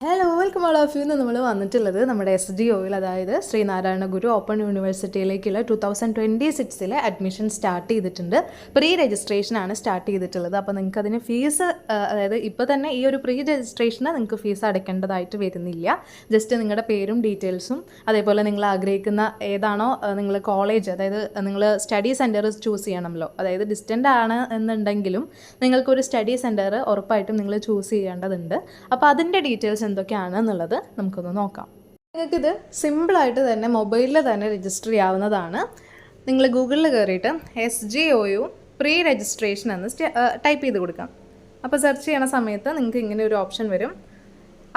Hello welcome all of you എന്ന് നമ്മൾ വന്നിട്ടുള്ളത് നമ്മുടെ SDOയിൽ അതായത് ശ്രീനാരായണ ഗുരു ഓപ്പൺ യൂണിവേഴ്സിറ്റിയിലേക്കുള്ള 2026 അഡ്മിഷൻ സ്റ്റാർട്ട് ചെയ്തിട്ടുണ്ട്. പ്രീ രജിസ്ട്രേഷനാണ് സ്റ്റാർട്ട് ചെയ്തിട്ടുള്ളത്. അപ്പോൾ നിങ്ങൾക്ക് അതിന് ഫീസ് അതായത് ഇപ്പോൾ തന്നെ ഈ ഒരു പ്രീ രജിസ്ട്രേഷന് നിങ്ങൾക്ക് ഫീസ് അടയ്ക്കേണ്ടതായിട്ട് വരുന്നില്ല. ജസ്റ്റ് നിങ്ങളുടെ പേരും ഡീറ്റെയിൽസും അതേപോലെ നിങ്ങൾ ആഗ്രഹിക്കുന്ന ഏതാണോ നിങ്ങൾ കോളേജ് അതായത് നിങ്ങൾ സ്റ്റഡി സെൻറ്റർ ചൂസ് ചെയ്യണമല്ലോ. അതായത് ഡിസ്റ്റൻ്റ് ആണ് എന്നുണ്ടെങ്കിലും നിങ്ങൾക്കൊരു സ്റ്റഡി സെൻറ്റർ ഉറപ്പായിട്ടും നിങ്ങൾ ചൂസ് ചെയ്യേണ്ടതുണ്ട്. അപ്പോൾ അതിൻ്റെ ഡീറ്റെയിൽസ് എന്തൊക്കെയാണെന്നുള്ളത് നമുക്കൊന്ന് നോക്കാം. നിങ്ങൾക്കിത് സിമ്പിളായിട്ട് തന്നെ മൊബൈലിൽ തന്നെ രജിസ്റ്റർ ചെയ്യാവുന്നതാണ്. നിങ്ങൾ ഗൂഗിളിൽ കയറിയിട്ട് SGOU പ്രീ രജിസ്ട്രേഷൻ എന്ന് ടൈപ്പ് ചെയ്ത് കൊടുക്കാം. അപ്പോൾ സെർച്ച് ചെയ്യണ സമയത്ത് നിങ്ങൾക്ക് ഇങ്ങനെ ഒരു ഓപ്ഷൻ വരും.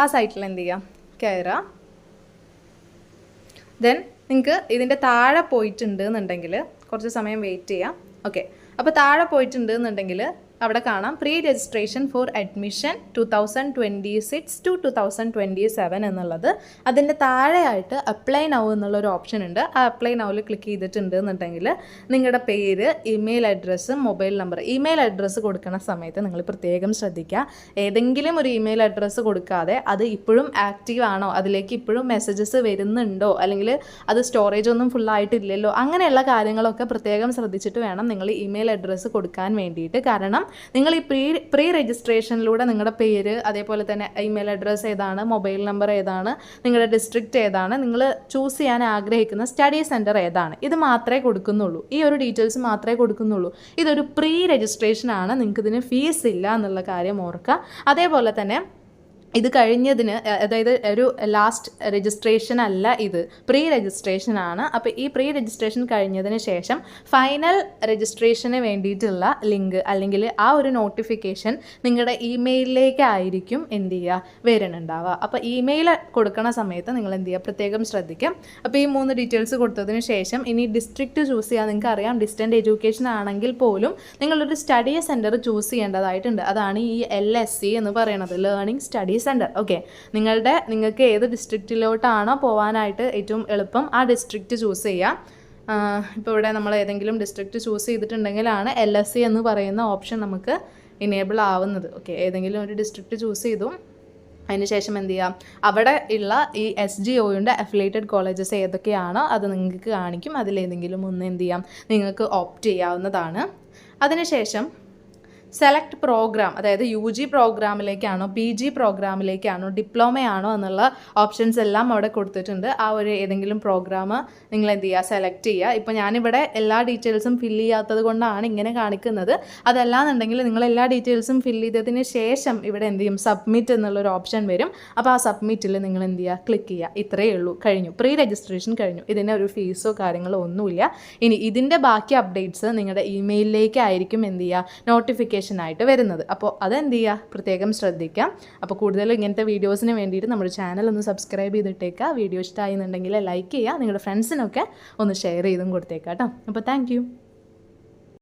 ആ സൈറ്റിൽ എന്ത് ചെയ്യാം, കയറാം. ദെൻ നിങ്ങൾക്ക് ഇതിൻ്റെ താഴെ പോയിട്ടുണ്ട് എന്നുണ്ടെങ്കിൽ കുറച്ച് സമയം വെയിറ്റ് ചെയ്യാം. ഓക്കെ, അപ്പോൾ താഴെ പോയിട്ടുണ്ട് എന്നുണ്ടെങ്കിൽ അവിടെ കാണാം pre registration for admission 2026 to 2027 എന്നുള്ളത്. അതിൻ്റെ താഴെയായിട്ട് അപ്ലൈ നൗ എന്നുള്ളൊരു ഓപ്ഷൻ ഉണ്ട്. ആ അപ്ലൈ നൗവിൽ ക്ലിക്ക് ചെയ്തിട്ടുണ്ട് എന്നുണ്ടെങ്കിൽ നിങ്ങളുടെ പേര്, email address, mobile number. Email address കൊടുക്കുന്ന സമയത്ത് നിങ്ങൾ പ്രത്യേകം ശ്രദ്ധിക്കുക. ഏതെങ്കിലും ഒരു ഇമെയിൽ അഡ്രസ്സ് കൊടുക്കാതെ അത് ഇപ്പോഴും ആക്റ്റീവ് ആണോ, അതിലേക്ക് ഇപ്പോഴും മെസ്സേജസ് വരുന്നുണ്ടോ, അല്ലെങ്കിൽ അത് സ്റ്റോറേജ് ഒന്നും ഫുള്ളായിട്ടില്ലല്ലോ, അങ്ങനെയുള്ള കാര്യങ്ങളൊക്കെ പ്രത്യേകം ശ്രദ്ധിച്ചിട്ട് വേണം നിങ്ങൾ ഇമെയിൽ അഡ്രസ്സ് കൊടുക്കാൻ വേണ്ടിയിട്ട്. കാരണം നിങ്ങൾ ഈ പ്രീ രജിസ്ട്രേഷനിലൂടെ നിങ്ങളുടെ പേര്, അതേപോലെ തന്നെ ഇമെയിൽ അഡ്രസ്സ് ഏതാണ്, മൊബൈൽ നമ്പർ ഏതാണ്, നിങ്ങളുടെ ഡിസ്ട്രിക്റ്റ് ഏതാണ്, നിങ്ങൾ ചൂസ് ചെയ്യാൻ ആഗ്രഹിക്കുന്ന സ്റ്റഡി സെൻറ്റർ ഏതാണ്, ഇത് മാത്രമേ കൊടുക്കുന്നുള്ളൂ. ഈ ഒരു ഡീറ്റെയിൽസ് മാത്രമേ കൊടുക്കുന്നുള്ളൂ. ഇതൊരു പ്രീ രജിസ്ട്രേഷൻ ആണ്, നിങ്ങൾക്ക് ഇതിന് ഫീസ് ഇല്ല എന്നുള്ള കാര്യം ഓർക്കുക. അതേപോലെ തന്നെ ഇത് കഴിഞ്ഞതിന്, അതായത് ഒരു ലാസ്റ്റ് രജിസ്ട്രേഷൻ അല്ല, ഇത് പ്രീ രജിസ്ട്രേഷൻ ആണ്. അപ്പോൾ ഈ പ്രീ രജിസ്ട്രേഷൻ കഴിഞ്ഞതിന് ശേഷം ഫൈനൽ രജിസ്ട്രേഷന് വേണ്ടിയിട്ടുള്ള ലിങ്ക് അല്ലെങ്കിൽ ആ ഒരു നോട്ടിഫിക്കേഷൻ നിങ്ങളുടെ ഇമെയിലിലേക്കായിരിക്കും എന്ത് ചെയ്യുക, വരുന്നുണ്ടാവുക. അപ്പോൾ ഇമെയിൽ കൊടുക്കുന്ന സമയത്ത് നിങ്ങൾ എന്ത് ചെയ്യുക, പ്രത്യേകം ശ്രദ്ധിക്കും. അപ്പോൾ ഈ 3 ഡീറ്റെയിൽസ് കൊടുത്തതിന് ശേഷം ഇനി ഡിസ്ട്രിക്റ്റ് ചൂസ് ചെയ്യാൻ നിങ്ങൾക്ക് അറിയാം. ഡിസ്റ്റൻ്റ് എഡ്യൂക്കേഷൻ ആണെങ്കിൽ പോലും നിങ്ങളൊരു സ്റ്റഡി സെൻറ്റർ ചൂസ് ചെയ്യേണ്ടതായിട്ടുണ്ട്. അതാണ് ഈ LSC എന്ന് പറയുന്നത്, ലേണിംഗ് സ്റ്റഡി സെൻറ്റർ. ഓക്കെ, നിങ്ങൾക്ക് ഏത് ഡിസ്ട്രിക്റ്റിലോട്ടാണോ പോകാനായിട്ട് ഏറ്റവും എളുപ്പം ആ ഡിസ്ട്രിക്റ്റ് ചൂസ് ചെയ്യാം. ഇപ്പോൾ ഇവിടെ നമ്മൾ ഏതെങ്കിലും ഡിസ്ട്രിക്റ്റ് ചൂസ് ചെയ്തിട്ടുണ്ടെങ്കിലാണ് LSC എന്ന് പറയുന്ന ഓപ്ഷൻ നമുക്ക് ഇനേബിൾ ആവുന്നത്. ഓക്കെ, ഏതെങ്കിലും ഒരു ഡിസ്ട്രിക്റ്റ് ചൂസ് ചെയ്തു, അതിനുശേഷം എന്ത് ചെയ്യാം, അവിടെ ഉള്ള ഈ SGOയുടെ അഫിലിയേറ്റഡ് കോളേജസ് ഏതൊക്കെയാണോ അത് നിങ്ങൾക്ക് കാണിക്കും. അതിലേതെങ്കിലും ഒന്ന് എന്ത് ചെയ്യാം, നിങ്ങൾക്ക് ഓപ്റ്റ് ചെയ്യാവുന്നതാണ്. അതിനുശേഷം സെലക്ട് പ്രോഗ്രാം, അതായത് UG പ്രോഗ്രാമിലേക്കാണോ, PG പ്രോഗ്രാമിലേക്കാണോ, ഡിപ്ലോമയാണോ എന്നുള്ള ഓപ്ഷൻസ് എല്ലാം അവിടെ കൊടുത്തിട്ടുണ്ട്. ആ ഒരു ഏതെങ്കിലും പ്രോഗ്രാം നിങ്ങൾ എന്ത് ചെയ്യുക, സെലക്ട് ചെയ്യുക. ഇപ്പോൾ ഞാനിവിടെ എല്ലാ ഡീറ്റെയിൽസും ഫില്ല് ചെയ്യാത്തത് കൊണ്ടാണ് ഇങ്ങനെ കാണിക്കുന്നത്. അതല്ലാന്നുണ്ടെങ്കിൽ നിങ്ങൾ എല്ലാ ഡീറ്റെയിൽസും ഫില്ല് ചെയ്തതിന് ശേഷം ഇവിടെ എന്ത് ചെയ്യും, സബ്മിറ്റ് എന്നുള്ളൊരു ഓപ്ഷൻ വരും. അപ്പോൾ ആ സബ്മിറ്റിൽ നിങ്ങൾ എന്ത് ചെയ്യുക, ക്ലിക്ക് ചെയ്യുക. ഇത്രയേ ഉള്ളൂ, കഴിഞ്ഞു, പ്രീ രജിസ്ട്രേഷൻ കഴിഞ്ഞു. ഇതിന് ഒരു ഫീസോ കാര്യങ്ങളോ ഒന്നുമില്ല. ഇനി ഇതിൻ്റെ ബാക്കി അപ്ഡേറ്റ്സ് നിങ്ങളുടെ ഇമെയിലിലേക്കായിരിക്കും എന്ത് ചെയ്യുക, നോട്ടിഫിക്കേഷൻ ആയിട്ട് വരുന്നത്. അപ്പോൾ അതെന്ത് ചെയ്യുക, പ്രത്യേകം ശ്രദ്ധിക്കാം. അപ്പോൾ കൂടുതൽ ഇങ്ങനത്തെ വീഡിയോസിന് വേണ്ടിയിട്ട് നമ്മുടെ ചാനൽ ഒന്ന് സബ്സ്ക്രൈബ് ചെയ്തിട്ടേക്കുക. വീഡിയോ ഇഷ്ടമായി എന്നുണ്ടെങ്കിൽ ലൈക്ക് ചെയ്യുക, നിങ്ങളുടെ ഫ്രണ്ട്സിനൊക്കെ ഒന്ന് ഷെയർ ചെയ്തും കൊടുത്തേക്കാം കേട്ടോ. അപ്പോൾ താങ്ക്